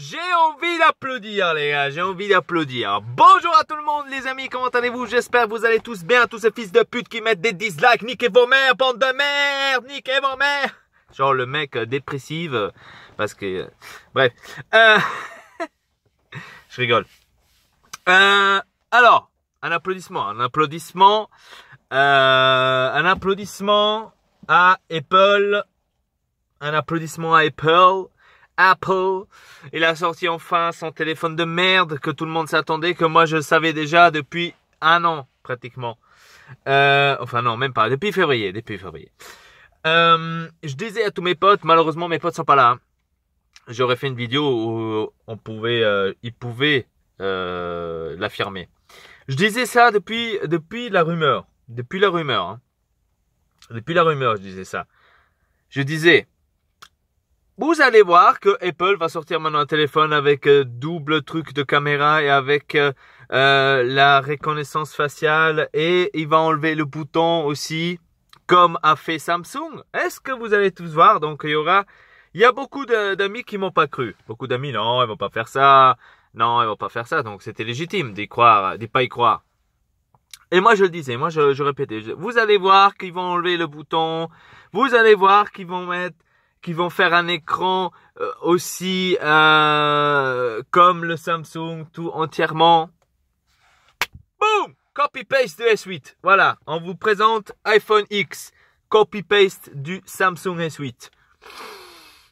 J'ai envie d'applaudir les gars, j'ai envie d'applaudir. Bonjour à tout le monde les amis, comment allez-vous? J'espère que vous allez tous bien, tous ces fils de pute qui mettent des dislikes. Niquez vos mères, bande de merde, niquez vos mères. Genre le mec dépressif, parce que... bref. Je rigole. Alors, un applaudissement à Apple. Un applaudissement à Apple. Apple, il a sorti enfin son téléphone de merde que tout le monde s'attendait, que moi je savais déjà depuis un an pratiquement. Enfin non, même pas, depuis février. Je disais à tous mes potes, malheureusement mes potes sont pas là. J'aurais fait une vidéo où ils pouvaient l'affirmer. Je disais ça depuis la rumeur. Depuis la rumeur, je disais ça. Je disais, vous allez voir que Apple va sortir maintenant un téléphone avec double truc de caméra et avec la reconnaissance faciale, et il va enlever le bouton aussi, comme a fait Samsung. Est-ce que vous allez tous voir? Donc il y a beaucoup d'amis qui m'ont pas cru. Beaucoup d'amis, non, ils vont pas faire ça. Non, ils vont pas faire ça. Donc c'était légitime d'y croire, d'y pas y croire. Et moi je le disais, je répétais, vous allez voir qu'ils vont enlever le bouton, vous allez voir qu'ils vont faire un écran aussi comme le Samsung, tout entièrement. Boom! Copy-paste de S8. Voilà, on vous présente iPhone X. Copy-paste du Samsung S8.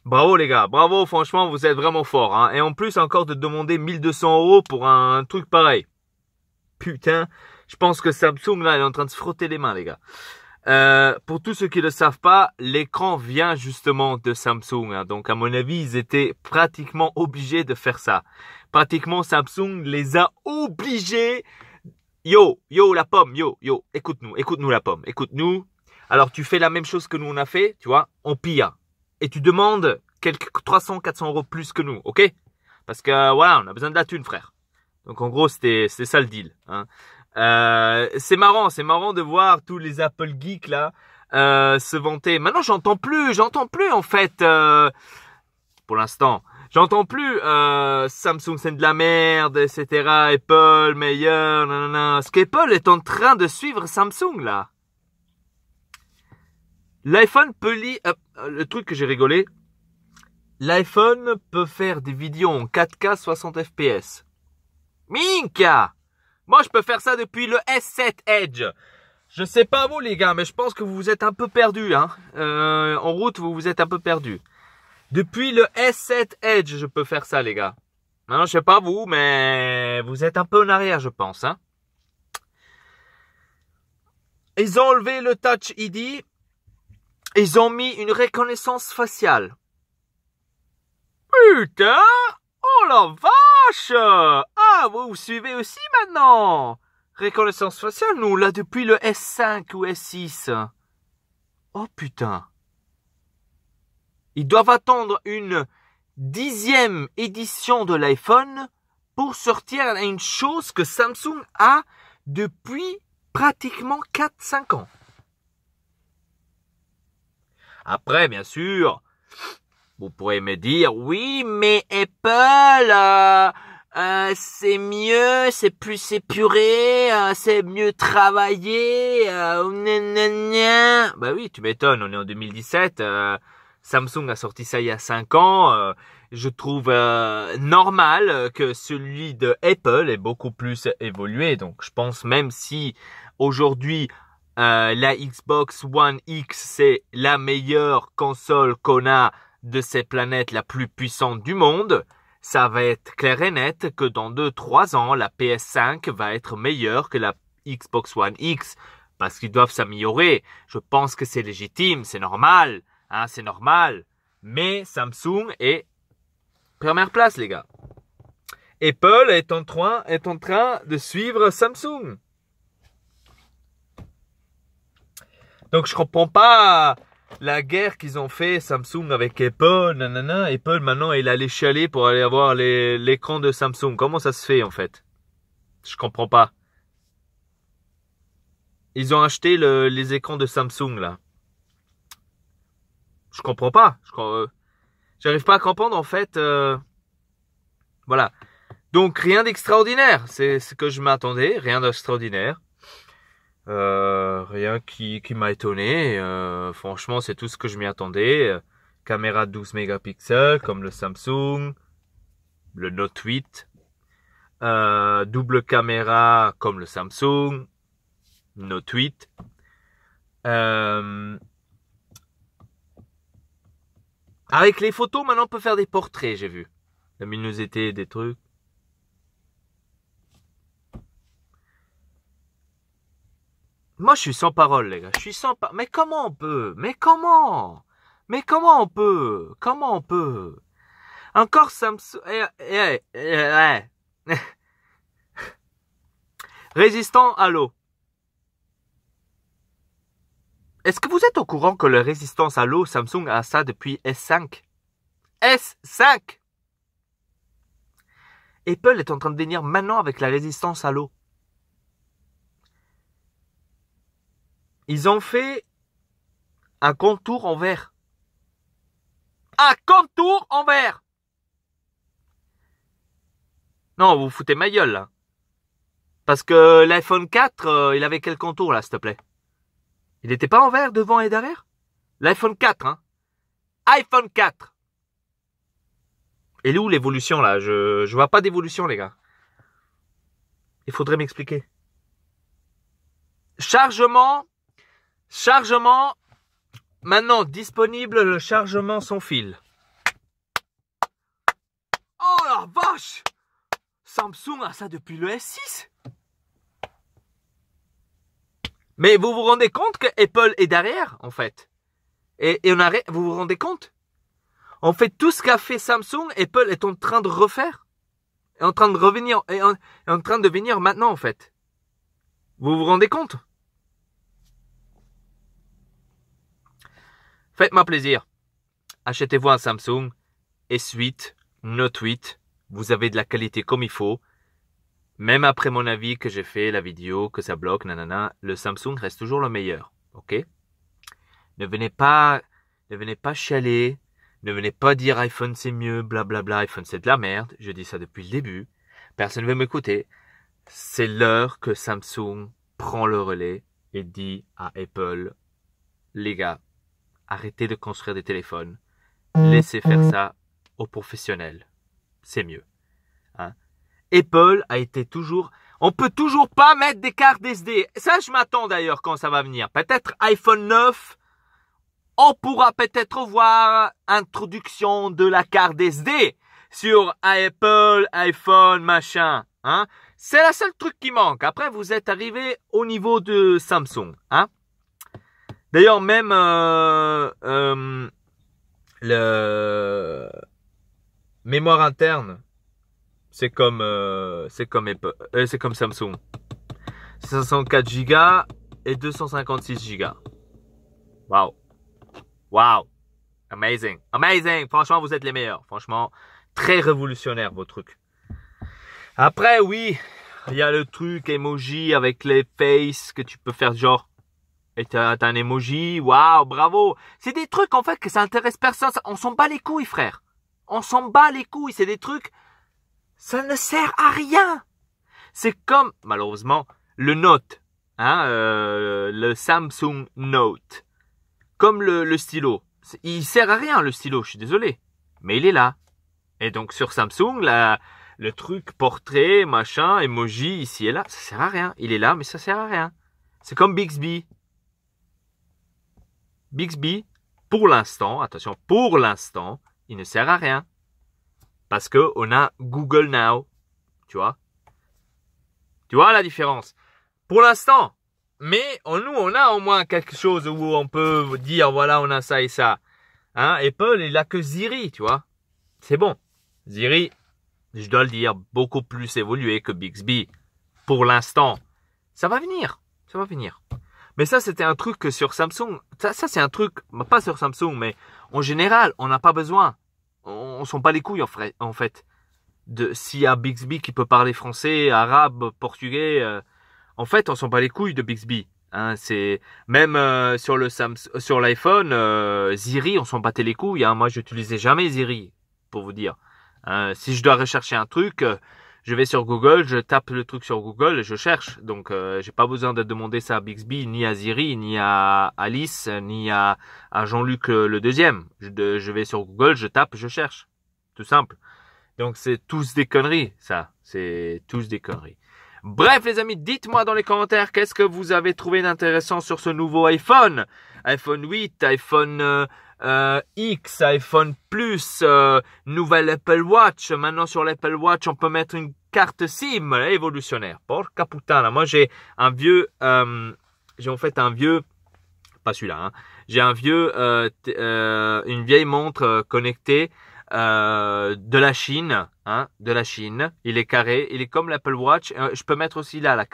Bravo les gars, bravo, franchement, vous êtes vraiment forts. Hein. Et en plus, encore de demander 1200 € pour un truc pareil. Putain, je pense que Samsung, là, il est en train de se frotter les mains, les gars. Pour tous ceux qui ne le savent pas, l'écran vient justement de Samsung. Hein. Donc, à mon avis, ils étaient pratiquement obligés de faire ça. Pratiquement, Samsung les a obligés. Yo, la pomme, écoute-nous la pomme, écoute-nous. Alors, tu fais la même chose que nous on a fait, tu vois, on pille. Et tu demandes quelques 300, 400 € plus que nous, ok? Parce que, voilà, on a besoin de la thune, frère. Donc, en gros, c'était ça le deal, hein. C'est marrant de voir tous les Apple geeks là se vanter. Maintenant j'entends plus en fait pour l'instant. J'entends plus Samsung c'est de la merde, etc. Apple meilleur, nanana. Parce qu'Apple est en train de suivre Samsung là. L'iPhone peut lire le truc que j'ai rigolé. L'iPhone peut faire des vidéos en 4K 60 fps. Minka! Moi, je peux faire ça depuis le S7 Edge. Je sais pas vous, les gars, mais je pense que vous vous êtes un peu perdus, hein. En route, vous vous êtes un peu perdus. Depuis le S7 Edge, je peux faire ça, les gars. Maintenant, je sais pas vous, mais vous êtes un peu en arrière, je pense, hein. Ils ont enlevé le Touch ID. Ils ont mis une reconnaissance faciale. Putain! Oh la vache! Ah, vous suivez aussi maintenant? Reconnaissance faciale, nous, là, depuis le S5 ou S6. Oh putain. Ils doivent attendre une 10e édition de l'iPhone pour sortir à une chose que Samsung a depuis pratiquement 4-5 ans. Après, bien sûr, vous pourrez me dire, oui, mais Apple, c'est mieux, c'est plus épuré, c'est mieux travaillé, gna. Bah oui, tu m'étonnes, on est en 2017, Samsung a sorti ça il y a 5 ans, je trouve normal que celui de Apple est beaucoup plus évolué, donc je pense même si aujourd'hui la Xbox One X c'est la meilleure console qu'on a de ces planètes la plus puissante du monde, ça va être clair et net que dans 2-3 ans, la PS5 va être meilleure que la Xbox One X, parce qu'ils doivent s'améliorer. Je pense que c'est légitime, c'est normal, hein, c'est normal. Mais Samsung est première place, les gars. Apple est en train de suivre Samsung. Donc je comprends pas la guerre qu'ils ont fait Samsung avec Apple, nanana. Apple maintenant il allait chialer pour aller avoir l'écran de Samsung. Comment ça se fait en fait? Je comprends pas. Ils ont acheté les écrans de Samsung là. Je comprends pas. J'arrive pas à comprendre en fait. Voilà. Donc rien d'extraordinaire, c'est ce que je m'attendais, rien d'extraordinaire. Rien qui m'a étonné. Franchement, c'est tout ce que je m'y attendais. Caméra 12 mégapixels comme le Samsung, le Note 8. Double caméra comme le Samsung, Note 8. Avec les photos, maintenant on peut faire des portraits, j'ai vu. La luminosité, des trucs. Moi, je suis sans parole, les gars. Je suis sans parole. Mais comment on peut? Mais comment? Mais comment on peut? Comment on peut? Encore Samsung. Résistant à l'eau. Est-ce que vous êtes au courant que la résistance à l'eau, Samsung a ça depuis S5? S5! Apple est en train de venir maintenant avec la résistance à l'eau. Ils ont fait un contour en verre. Un contour en verre! Non, vous vous foutez ma gueule, là. Parce que l'iPhone 4, il avait quel contour, là, s'il te plaît? Il n'était pas en verre devant et derrière? L'iPhone 4, hein? iPhone 4! Et où l'évolution, là? Je vois pas d'évolution, les gars. Il faudrait m'expliquer. Chargement. Maintenant, disponible le chargement sans fil. Oh la vache! Samsung a ça depuis le S6. Mais vous vous rendez compte que Apple est derrière, en fait. Et vous vous rendez compte? En fait, tout ce qu'a fait Samsung, Apple est en train de refaire. Est en train de revenir, est en train de venir maintenant, en fait. Vous vous rendez compte? Faites-moi plaisir. Achetez-vous un Samsung S8, Note 8. Vous avez de la qualité comme il faut. Même après mon avis que j'ai fait, la vidéo, que ça bloque, nanana, le Samsung reste toujours le meilleur. Ok? Ne venez pas chialer. Ne venez pas dire iPhone c'est mieux, blablabla, iPhone c'est de la merde. Je dis ça depuis le début. Personne ne veut m'écouter. C'est l'heure que Samsung prend le relais et dit à Apple, les gars, arrêtez de construire des téléphones. Laissez faire ça aux professionnels. C'est mieux. Hein? Apple a été toujours... On peut toujours pas mettre des cartes SD. Ça, je m'attends d'ailleurs quand ça va venir. Peut-être iPhone 9, on pourra peut-être voir introduction de la carte SD sur Apple, iPhone, machin. Hein? C'est le seul truc qui manque. Après, vous êtes arrivé au niveau de Samsung. Hein? D'ailleurs, même le mémoire interne, c'est comme Samsung. 504 Go et 256 Go. Wow. Wow. Amazing. Amazing. Franchement, vous êtes les meilleurs. Franchement, très révolutionnaire vos trucs. Après, oui, il y a le truc emoji avec les faces que tu peux faire genre. Et t'as un emoji. Waouh, bravo. C'est des trucs en fait que ça intéresse personne. On s'en bat les couilles, frère. On s'en bat les couilles. C'est des trucs. Ça ne sert à rien. C'est comme, malheureusement, le Note. Hein, le Samsung Note. Comme le stylo. Il sert à rien, le stylo, je suis désolé. Mais il est là. Et donc, sur Samsung, le truc portrait, machin, emoji, ici et là, ça sert à rien. Il est là, mais ça sert à rien. C'est comme Bixby. Bixby, pour l'instant, attention, pour l'instant, il ne sert à rien. Parce que on a Google Now. Tu vois? Tu vois la différence? Pour l'instant. Mais nous, on a au moins quelque chose où on peut dire, voilà, on a ça et ça. Hein? Apple, il a que Siri, tu vois? C'est bon. Siri, je dois le dire, beaucoup plus évolué que Bixby. Pour l'instant. Ça va venir. Ça va venir. Mais ça, c'était un truc que sur Samsung. Ça c'est un truc, pas sur Samsung, mais en général, on n'a pas besoin. On s'en bat les couilles, en fait. S'il y a Bixby qui peut parler français, arabe, portugais, en fait, on s'en bat les couilles de Bixby. Hein, c'est même sur l'iPhone, Siri, on s'en battait les couilles. Hein. Moi, j'utilisais jamais Siri, pour vous dire. Si je dois rechercher un truc, je vais sur Google, je tape le truc sur Google et je cherche. Donc, j'ai pas besoin de demander ça à Bixby, ni à Ziri, ni à Alice, ni à Jean-Luc le deuxième. Je vais sur Google, je tape, je cherche. Tout simple. Donc, c'est tous des conneries, ça. C'est tous des conneries. Bref, les amis, dites-moi dans les commentaires qu'est-ce que vous avez trouvé d'intéressant sur ce nouveau iPhone. iPhone 8, iPhone X, iPhone Plus, nouvelle Apple Watch. Maintenant, sur l'Apple Watch, on peut mettre une carte SIM évolutionnaire. Porca puttana. Moi, j'ai un vieux... j'ai en fait un vieux... Pas celui-là, hein. J'ai un vieux... une vieille montre connectée de la Chine, hein, de la Chine. Il est carré, il est comme l'Apple Watch. Je peux mettre aussi là la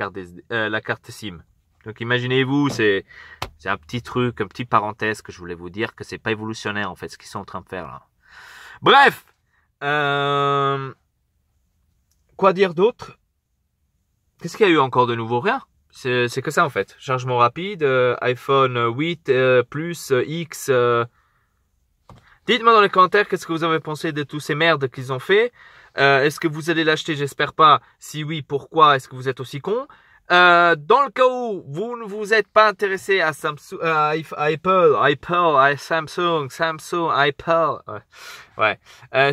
carte SIM. Donc imaginez-vous, c'est un petit truc, un petit parenthèse que je voulais vous dire que c'est pas évolutionnaire en fait ce qu'ils sont en train de faire là. Bref, quoi dire d'autre? Qu'est-ce qu'il y a eu encore de nouveau? Rien. C'est que ça en fait. Chargement rapide, iPhone 8 plus X. Dites-moi dans les commentaires qu'est-ce que vous avez pensé de tous ces merdes qu'ils ont fait. Est-ce que vous allez l'acheter? J'espère pas. Si oui, pourquoi est-ce que vous êtes aussi con? Dans le cas où vous ne vous êtes pas intéressé à Samsung, Samsung, Apple. Ouais.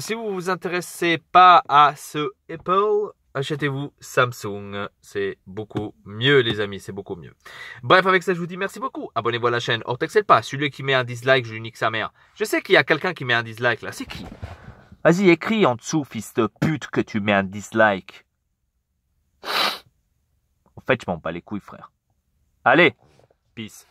Si vous vous intéressez pas à ce Apple, achetez-vous Samsung. C'est beaucoup mieux, les amis. C'est beaucoup mieux. Bref, avec ça, je vous dis merci beaucoup. Abonnez-vous à la chaîne. Or, t'excelle pas. Celui qui met un dislike, je lui nique sa mère. Je sais qu'il y a quelqu'un qui met un dislike là. C'est qui? Vas-y, écris en dessous, fils de pute, que tu mets un dislike. En fait, je m'en bats les couilles, frère. Allez, peace.